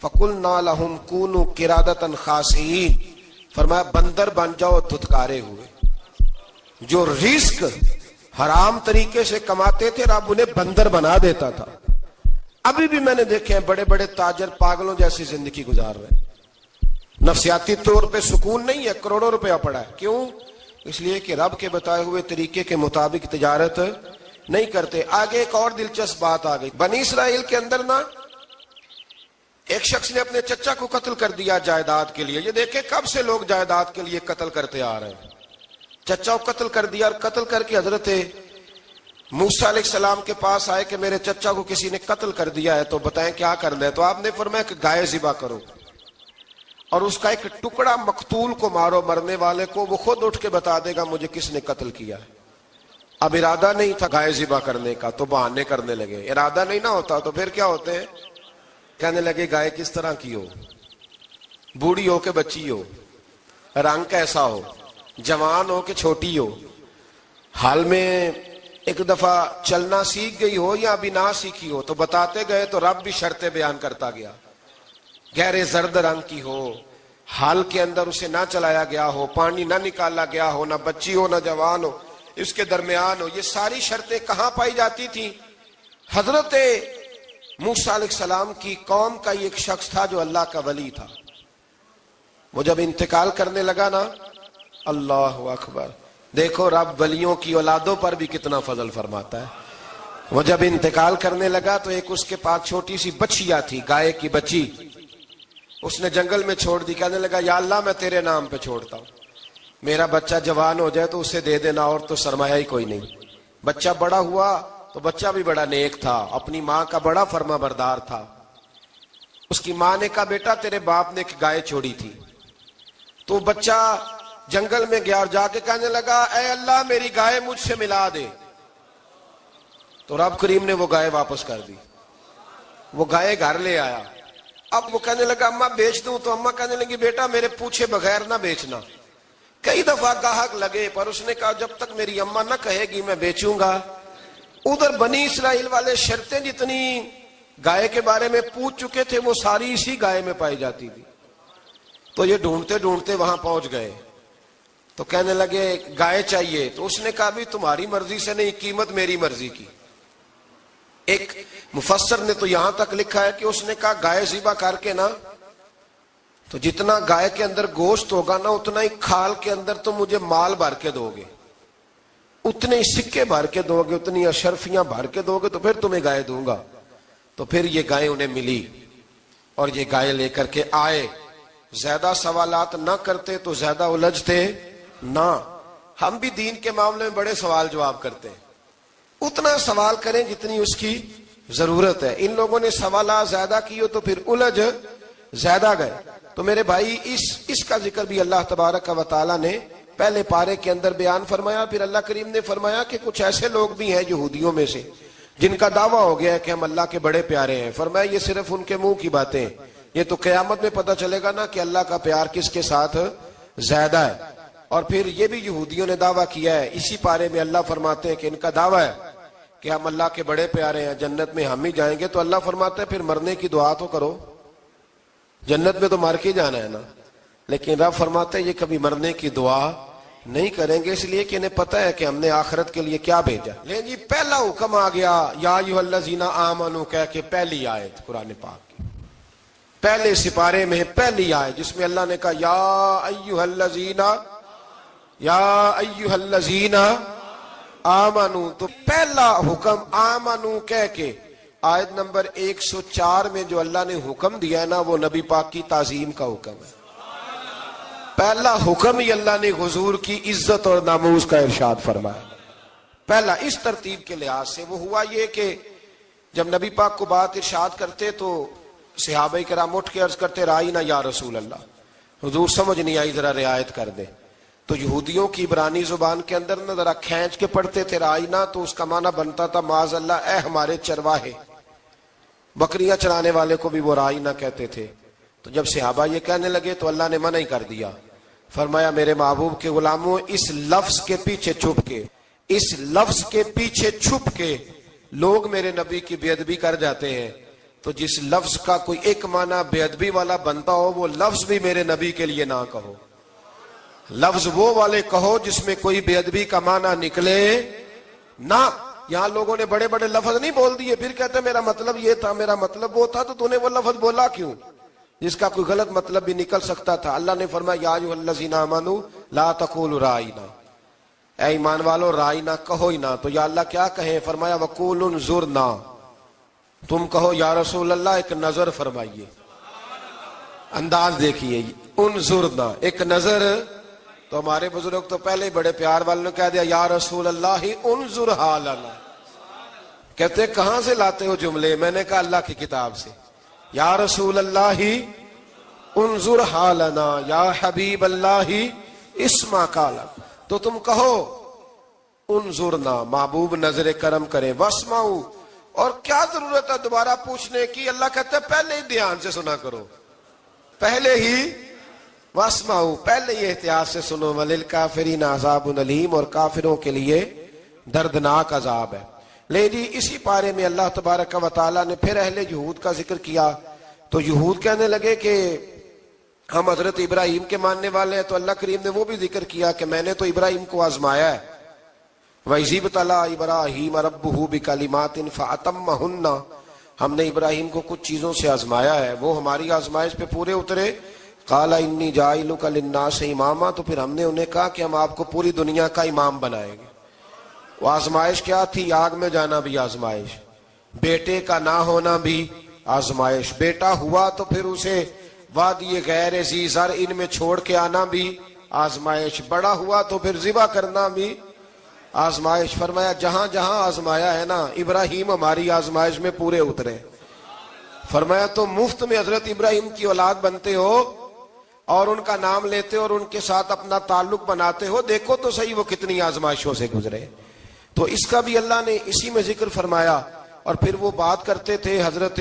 فَقُلْنَا لَهُمْ كُونُوا قِرَادَةً خَاسِئِينَ، فرمایا بندر بن جاؤ دھتکارے ہوئے۔ جو رزق حرام طریقے سے کماتے تھے رب انہیں بندر بنا دیتا تھا۔ ابھی بھی میں نے دیکھے ہیں بڑے بڑے تاجر پاگلوں جیسی زندگی گزار رہے ہیں، نفسیاتی طور پہ سکون نہیں ہے، کروڑوں روپیہ پڑا ہے۔ کیوں؟ اس لیے کہ رب کے بتائے ہوئے طریقے کے مطابق تجارت نہیں کرتے۔ آگے ایک اور دلچسپ بات آ گئی، بنی اسرائیل کے اندر نا ایک شخص نے اپنے چچا کو قتل کر دیا جائیداد کے لیے۔ یہ دیکھیں کب سے لوگ جائیداد کے لیے قتل کرتے آ رہے ہیں۔ چچا کو قتل کر دیا، اور قتل کر کے حضرت موسیٰ علیہ السلام کے پاس آئے کہ میرے چچا کو کسی نے قتل کر دیا ہے، تو بتائیں کیا کرنا ہے؟ تو آپ نے فرمایا کہ گائے ذبح کرو، اور اس کا ایک ٹکڑا مقتول کو مارو، مرنے والے کو، وہ خود اٹھ کے بتا دے گا مجھے کس نے قتل کیا ہے۔ اب ارادہ نہیں تھا گائے ذبح کرنے کا، تو بہانے کرنے لگے۔ ارادہ نہیں نہ ہوتا تو پھر کیا ہوتے ہیں؟ کہنے لگے گائے کس طرح کی ہو، بوڑھی ہو کہ بچی ہو، رنگ کیسا ہو، جوان ہو کہ چھوٹی ہو، حال میں ایک دفعہ چلنا سیکھ گئی ہو یا ابھی نہ سیکھی ہو، تو بتاتے گئے۔ تو رب بھی شرطیں بیان کرتا گیا، گہرے زرد رنگ کی ہو، حال کے اندر اسے نہ چلایا گیا ہو، پانی نہ نکالا گیا ہو، نہ بچی ہو نہ جوان ہو، اس کے درمیان ہو۔ یہ ساری شرطیں کہاں پائی جاتی تھیں؟ حضرت موسیٰ علیہ السلام کی قوم کا ایک شخص تھا جو اللہ کا ولی تھا۔ وہ جب انتقال کرنے لگا نا، اللہ اکبر، دیکھو رب ولیوں کی اولادوں پر بھی کتنا فضل فرماتا ہے۔ وہ جب انتقال کرنے لگا تو ایک اس کے پاس چھوٹی سی بچیا تھی، گائے کی بچی، اس نے جنگل میں چھوڑ دی۔ کہنے لگا یا اللہ میں تیرے نام پہ چھوڑتا ہوں، میرا بچہ جوان ہو جائے تو اسے دے دینا، اور تو سرمایہ ہی کوئی نہیں۔ بچہ بڑا ہوا تو بچہ بھی بڑا نیک تھا، اپنی ماں کا بڑا فرما بردار تھا۔ اس کی ماں نے کہا بیٹا تیرے باپ نے ایک گائے چھوڑی تھی، تو بچہ جنگل میں گیا اور جا کے کہنے لگا اے اللہ میری گائے مجھ سے ملا دے۔ تو رب کریم نے وہ گائے واپس کر دی، وہ گائے گھر لے آیا، اب وہ کہنے لگا اماں بیچ دوں، تو اماں کہنے لگی بیٹا میرے پوچھے بغیر نہ بیچنا۔ کئی دفعہ گاہک لگے پر اس نے کہا جب تک میری اماں نہ کہے گی میں بیچوں گا۔ ادھر بنی اسرائیل والے شرطیں جتنی گائے کے بارے میں پوچھ چکے تھے وہ ساری اسی گائے میں پائی جاتی تھی، تو یہ ڈھونڈتے ڈھونڈتے وہاں پہنچ گئے، تو کہنے لگے گائے چاہیے، تو اس نے کہا بھی تمہاری مرضی سے نہیں، قیمت میری مرضی کی۔ ایک مفسر نے تو یہاں تک لکھا ہے کہ اس نے کہا گائے ذبح کر کے نا، تو جتنا گائے کے اندر گوشت ہوگا نا اتنا ہی کھال کے اندر تو مجھے مال بھر کے دو گے، اتنے ہی سکے بھر کے دو گے، اتنی اشرفیاں بھر کے دو گے تو پھر تمہیں گائے دوں گا۔ تو پھر یہ گائے انہیں ملی اور یہ گائے لے کر کے آئے۔ زیادہ سوالات نہ کرتے تو زیادہ الجھتے نہ۔ ہم بھی دین کے معاملے میں بڑے سوال جواب کرتے ہیں، اتنا سوال کریں جتنی اس کی ضرورت ہے۔ ان لوگوں نے سوالات زیادہ کیے تو پھر الجھ زیادہ گئے۔ تو میرے بھائی اس کا ذکر بھی اللہ تبارک و تعالیٰ نے پہلے پارے کے اندر بیان فرمایا۔ پھر اللہ کریم نے فرمایا کہ کچھ ایسے لوگ بھی ہیں یہودیوں میں سے جن کا دعویٰ ہو گیا ہے کہ ہم اللہ کے بڑے پیارے ہیں۔ فرمایا یہ صرف ان کے منہ کی باتیں، یہ تو قیامت میں پتہ چلے گا نا کہ اللہ کا پیار کس کے ساتھ زیادہ ہے۔ اور پھر یہ بھی یہودیوں نے دعویٰ کیا ہے، اسی پارے میں اللہ فرماتے ہیں کہ ان کا دعویٰ ہے کہ ہم اللہ کے بڑے پیارے ہیں، جنت میں ہم ہی جائیں گے۔ تو اللہ فرماتا ہے پھر مرنے کی دعا تو کرو، جنت میں تو مر کے جانا ہے نا۔ لیکن رب فرماتے ہیں یہ کبھی مرنے کی دعا نہیں کریں گے، اس لیے کہ انہیں پتہ ہے کہ ہم نے آخرت کے لیے کیا بھیجا۔ لیکن جی پہلا حکم آ گیا یا ایھا الذین آمنوا کہہ کے، پہلی آیت قرآن پاک کی پہلے سپارے میں پہلی آیت جس میں اللہ نے کہا یا ایھا الذین آمنوا، تو پہلا حکم آمنوا کہہ کے آیت نمبر 104 میں جو اللہ نے حکم دیا ہے نا وہ نبی پاک کی تعظیم کا حکم ہے۔ پہلا حکم ہی اللہ نے حضور کی عزت اور ناموس کا ارشاد فرمایا۔ پہلا اس ترتیب کے لحاظ سے وہ ہوا یہ کہ جب نبی پاک کو بات ارشاد کرتے تو صحابہ کرام اٹھ کے عرض کرتے رائینا یا رسول اللہ، حضور سمجھ نہیں آئی ذرا رعایت کر دے۔ تو یہودیوں کی عبرانی زبان کے اندر نہ ذرا کھینچ کے پڑھتے تھے رائینا، تو اس کا معنی بنتا تھا معاذ اللہ اے ہمارے چرواہے، بکریاں چرانے والے کو بھی وہ رائینا کہتے تھے۔ تو جب صحابہ یہ کہنے لگے تو اللہ نے منع ہی کر دیا، فرمایا میرے محبوب کے غلاموں اس لفظ کے پیچھے چھپ کے، اس لفظ کے پیچھے چھپ کے لوگ میرے نبی کی بے ادبی کر جاتے ہیں، تو جس لفظ کا کوئی ایک معنی بے ادبی والا بنتا ہو وہ لفظ بھی میرے نبی کے لیے نہ کہو، لفظ وہ والے کہو جس میں کوئی بے ادبی کا معنی نکلے نہ۔ یہاں لوگوں نے بڑے بڑے لفظ نہیں بول دیے، پھر کہتے میرا مطلب یہ تھا، میرا مطلب وہ تھا، تو نے وہ لفظ بولا کیوں جس کا کوئی غلط مطلب بھی نکل سکتا تھا۔ اللہ نے فرمایا یا ایھا الذین آمنوا لا تقولوا رائینا، اے ایمان والو رائینا کہو ہی نہ۔ تو یا اللہ کیا کہیں؟ فرمایا وقولوا انظرنا، تم کہو یا رسول اللہ ایک نظر فرمائیے، انداز دیکھیے، انظرنا ایک نظر۔ تو ہمارے بزرگ تو پہلے ہی بڑے پیار والوں نے کہہ دیا یا رسول اللہ انظر حالنا، کہتے کہاں سے لاتے ہو جملے؟ میں نے کہا اللہ کی کتاب سے، یا رسول اللہ انظر حالنا یا حبیب اللہ اسمع قالا، تو تم کہو انظرنا محبوب نظر کرم کرے، واسمعوا، اور کیا ضرورت ہے دوبارہ پوچھنے کی؟ اللہ کہتا ہے پہلے ہی دھیان سے سنا کرو، پہلے ہی واسمعوا، پہلے ہی احتیاط سے سنو، وللکافرین عذاب علیم، اور کافروں کے لیے دردناک عذاب ہے۔ لے جی اسی پارے میں اللہ تبارک و تعالیٰ نے پھر اہل یہود کا ذکر کیا، تو یہود کہنے لگے کہ ہم حضرت ابراہیم کے ماننے والے ہیں، تو اللہ کریم نے وہ بھی ذکر کیا کہ میں نے تو ابراہیم کو آزمایا ہے، وَإِذِ ابْتَلَىٰ إِبْرَاهِيمَ رَبُّهُ بِكَلِمَاتٍ فَأَتَمَّهُنَّ، ہم نے ابراہیم کو کچھ چیزوں سے آزمایا ہے، وہ ہماری آزمائش پہ پورے اترے۔ قَالَ إِنِّي جَاعِلُكَ لِلنَّاسِ إِمَامًا، تو پھر ہم نے انہیں کہا کہ ہم آپ کو پوری دنیا کا امام بنائیں گے۔ وہ آزمائش کیا تھی؟ آگ میں جانا بھی آزمائش، بیٹے کا نہ ہونا بھی آزمائش، بیٹا ہوا تو پھر اسے وادی غیر ذی زرع ان میں چھوڑ کے آنا بھی آزمائش، بڑا ہوا تو پھر ذبح کرنا بھی آزمائش۔ فرمایا جہاں جہاں آزمایا ہے نا ابراہیم ہماری آزمائش میں پورے اترے۔ فرمایا تو مفت میں حضرت ابراہیم کی اولاد بنتے ہو اور ان کا نام لیتے ہو اور ان کے ساتھ اپنا تعلق بناتے ہو، دیکھو تو صحیح وہ کتنی آزمائشوں سے گزرے۔ تو اس کا بھی اللہ نے اسی میں ذکر فرمایا۔ اور پھر وہ بات کرتے تھے حضرت